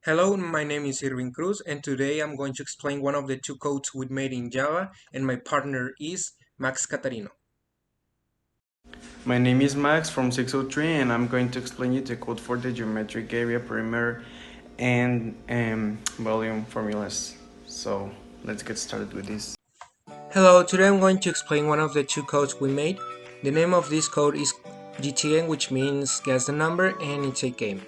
Hello, my name is Irving Cruz, and today I'm going to explain one of the two codes we made in Java, and my partner is Max Catarino. My name is Max from 603 and I'm going to explain you the code for the geometric area, perimeter, and volume formulas. So let's get started with this. Hello, today I'm going to explain one of the two codes we made. The name of this code is GTN, which means guess the number, and it's a game.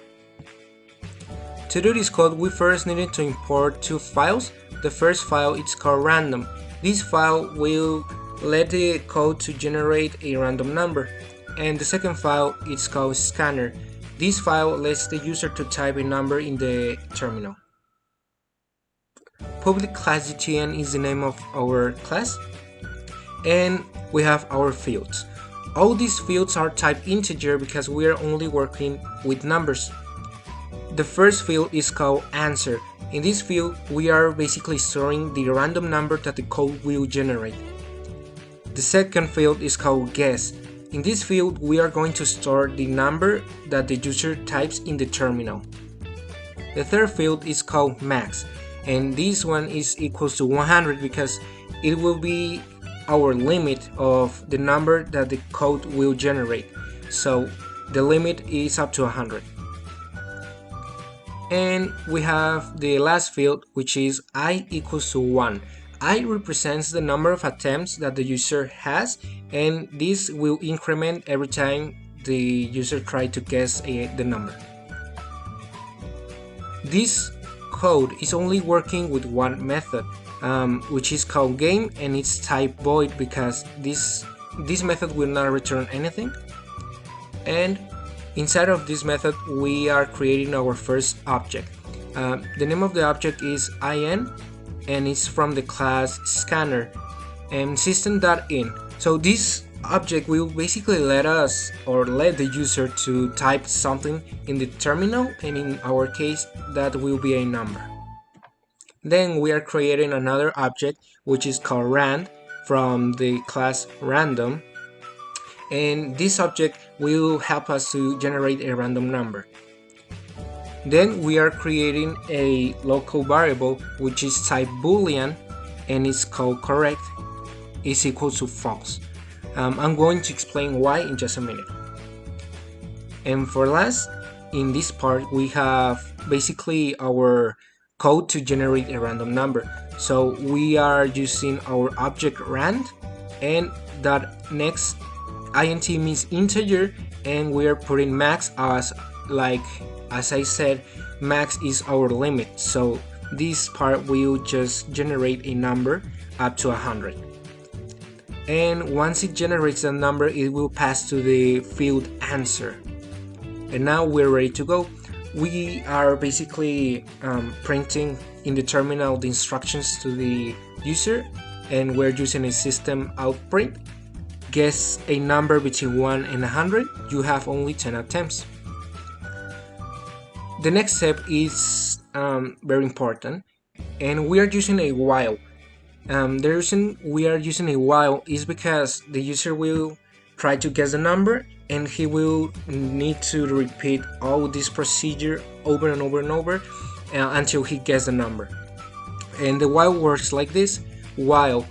To do this code, we first needed to import two files. The first file is called random. This file will let the code to generate a random number. And the second file is called scanner. This file lets the user to type a number in the terminal. Public class GTN is the name of our class, and we have our fields. All these fields are type integer because we are only working with numbers. The first field is called answer. In this field, we are basically storing the random number that the code will generate. The second field is called guess. In this field, we are going to store the number that the user types in the terminal. The third field is called max, and this one is equals to 100 because it will be our limit of the number that the code will generate. So the limit is up to 100. And we have the last field, which is I equals to 1. I represents the number of attempts that the user has, and this will increment every time the user tries to guess the number. This code is only working with one method, which is called game, and it's type void because this method will not return anything. And inside of this method, we are creating our first object. The name of the object is in, and it's from the class scanner and system.in. So this object will basically let the user to type something in the terminal, and in our case, that will be a number. Then we are creating another object which is called rand from the class random, and this object will help us to generate a random number. Then we are creating a local variable which is type boolean, and it's called correct is equal to false. I'm going to explain why in just a minute. And for last, in this part we have basically our code to generate a random number. So we are using our object rand, and that next int means integer, and we are putting max as I said, max is our limit, so this part will just generate a number up to 100. And once it generates a number, it will pass to the field answer. And now we're ready to go. We are basically printing in the terminal the instructions to the user, and we're using a system out print. Guess a number between 1 and 100. You have only 10 attempts. The next step is very important, and we are using a while. The reason we are using a while is because the user will try to guess the number, and he will need to repeat all this procedure over and over and over until he gets the number. And the while works like this: while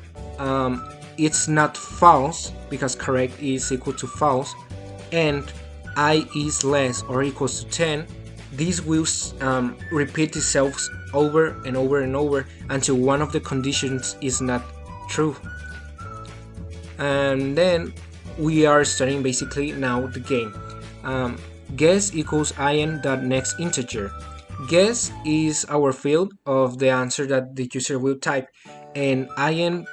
it's not false because correct is equal to false, and I is less or equals to 10, this will repeat itself over and over and over until one of the conditions is not true. And then we are starting basically now the game. Guess equals in dot next integer. Guess is our field of the answer that the user will type, and in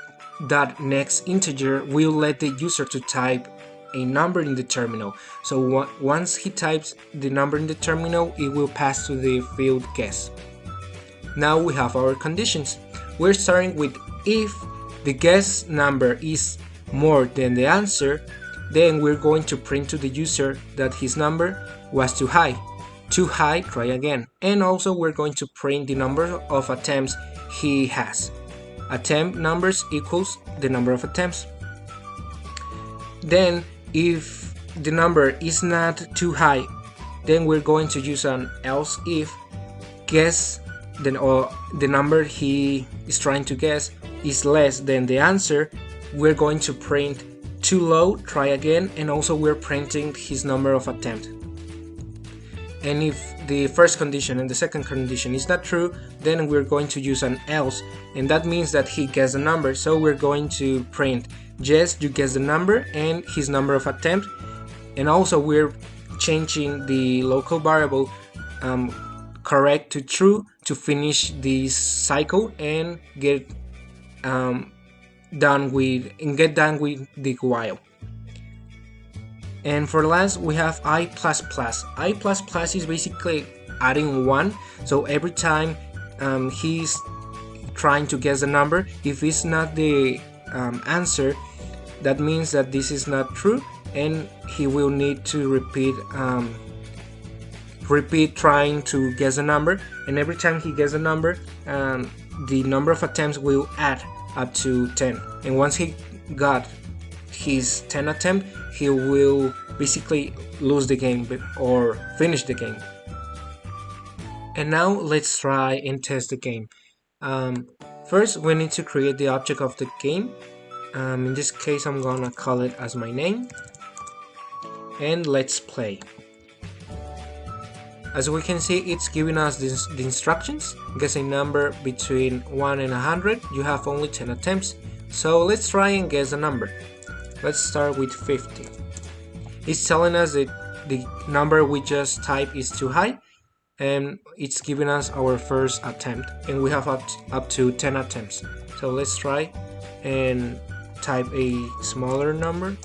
dot next integer will let the user to type a number in the terminal. So once he types the number in the terminal, it will pass to the field guess. Now we have our conditions. We're starting with if the guess number is more than the answer, then we're going to print to the user that his number was too high. Too high, try again. And also we're going to print the number of attempts he has. Attempt numbers equals the number of attempts. Then if the number is not too high, then we're going to use an else if, guess the number he is trying to guess is less than the answer, we're going to print too low, try again, and also we're printing his number of attempt. And if the first condition and the second condition is not true, then we're going to use an else, and that means that he guessed the number, so we're going to print yes, you guessed the number and his number of attempt. And also we're changing the local variable correct to true to finish this cycle and get done with the while. And for last we have I++. I++ is basically adding 1, so every time he's trying to guess the number, if it's not the answer, that means that this is not true, and he will need to repeat trying to guess a number, and every time he guesses a number, the number of attempts will add up to 10, and once he got his 10 attempt, he will basically lose the game or finish the game. And now let's try and test the game. First we need to create the object of the game. In this case I'm gonna call it as my name, and let's play. As we can see, it's giving us the instructions. Guess a number between 1 and 100. You have only 10 attempts, so let's try and guess a number. Let's start with 50. It's telling us that the number we just typed is too high, and it's giving us our first attempt, and we have up to 10 attempts. So let's try and type a smaller number.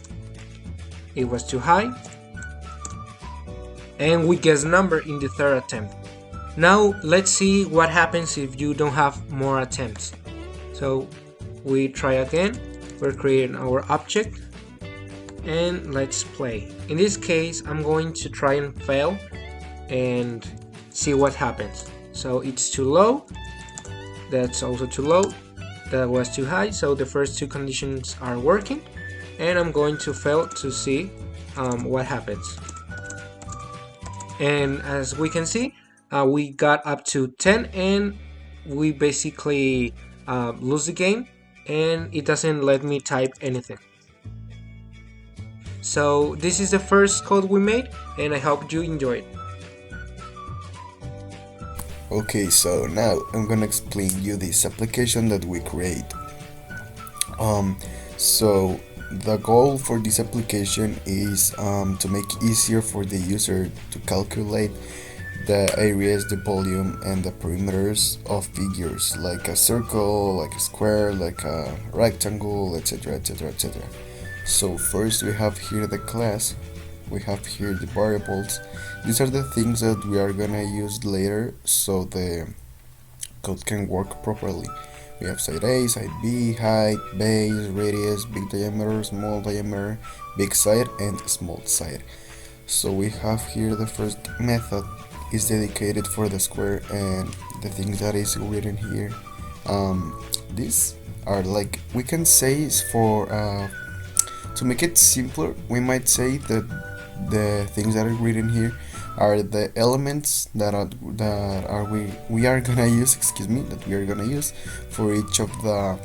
It was too high, and we guess the number in the third attempt. Now let's see what happens if you don't have more attempts. So we try again. We're creating our object, and let's play. In this case I'm going to try and fail and see what happens. So it's too low, that's also too low, that was too high, so the first two conditions are working, and I'm going to fail to see what happens. And as we can see, we got up to 10, and we basically lose the game, and it doesn't let me type anything. So this is the first code we made, and I hope you enjoyed. Okay, so now I'm gonna explain you this application that we create. So the goal for this application is to make it easier for the user to calculate the areas, the volume, and the perimeters of figures, like a circle, like a square, like a rectangle, etc, etc, etc. So first we have here the class, we have here the variables. These are the things that we are gonna use later so the code can work properly. We have side A, side B, height, base, radius, big diameter, small diameter, big side, and small side. So we have here the first method is dedicated for the square and the things that is written here. These are like, we can say is for to make it simpler, we might say that the things that are written here are the elements that we are gonna use for each of the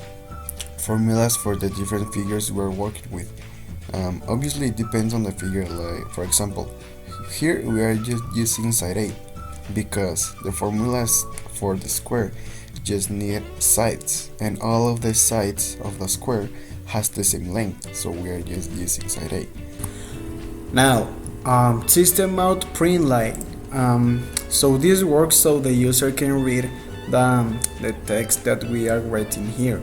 formulas for the different figures we're working with. Obviously it depends on the figure, like for example here we are just using side A because the formulas for the square just need sides, and all of the sides of the square has the same length, so we are just using side A. Now, system out print line. So this works so the user can read the text that we are writing here.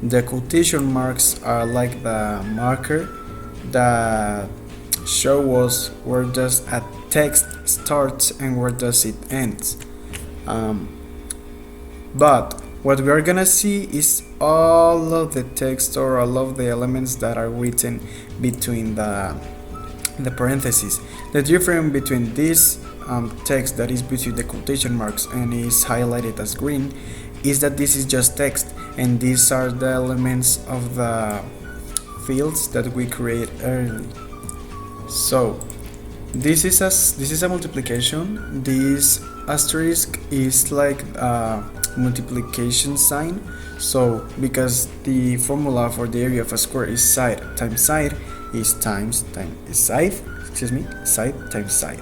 The quotation marks are like the marker that show us where does a text starts and where does it ends. But what we are gonna see is all of the text or all of the elements that are written between the parentheses. The difference between this text that is between the quotation marks and is highlighted as green is that this is just text, and these are the elements of the fields that we create early. So this is a multiplication. This asterisk is like a multiplication sign. So because the formula for the area of a square is side times side is side times side.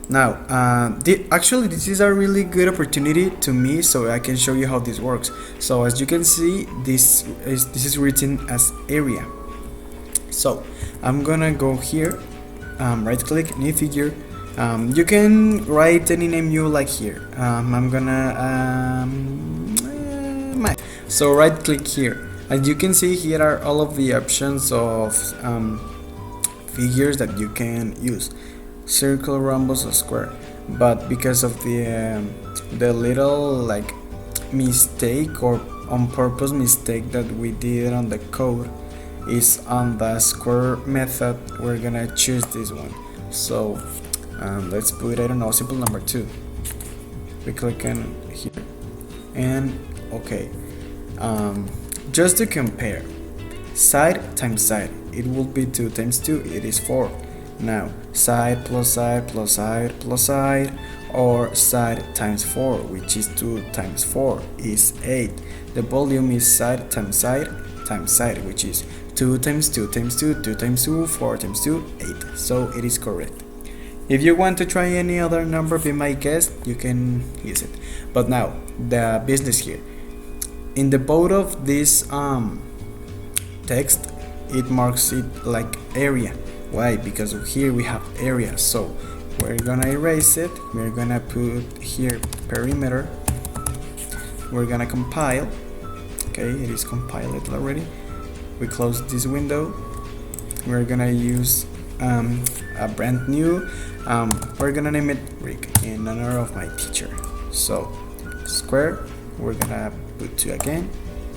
Now, actually, this is a really good opportunity to me, so I can show you how this works. So as you can see, this is written as area. So I'm gonna go here, right click, new figure. You can write any name you like here. I'm gonna so right click here, and you can see here are all of the options of figures that you can use: circle, rhombus, or square. But because of the little like mistake or on purpose mistake that we did on the code is on the square method, we're gonna choose this one. So let's put, I don't know, simple number 2. We click on here and okay. Just to compare, side times side, it will be 2 times 2, it is 4. Now side plus side plus side plus side, or side times 4, which is 2 times 4 is 8. The volume is side times side times side, which is 2 times 2 times 2, 2 times 2, 4 times 2, 8. So it is correct. If you want to try any other number, be my guest, you can use it. But now the business here, in the body of this text, it marks it like area. Why? Because here we have area. So we're gonna erase it. We're gonna put here perimeter. We're gonna compile. Okay, it is compiled already. We close this window. We're gonna use a brand new, we're gonna name it Rick in honor of my teacher. So square, we're gonna put 2 again,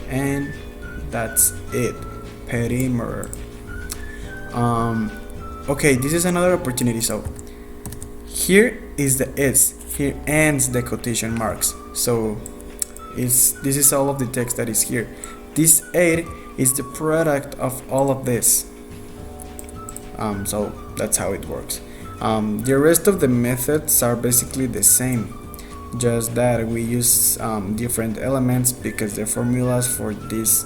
and that's it, perimeter. Okay, this is another opportunity. So here is the S, here ends the quotation marks. So this is all of the text that is here. This 8 is the product of all of this. So that's how it works. The rest of the methods are basically the same, just that we use different elements because the formulas for these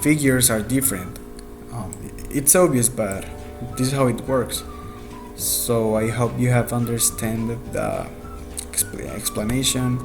figures are different. It's obvious, but this is how it works. So I hope you have understood the explanation.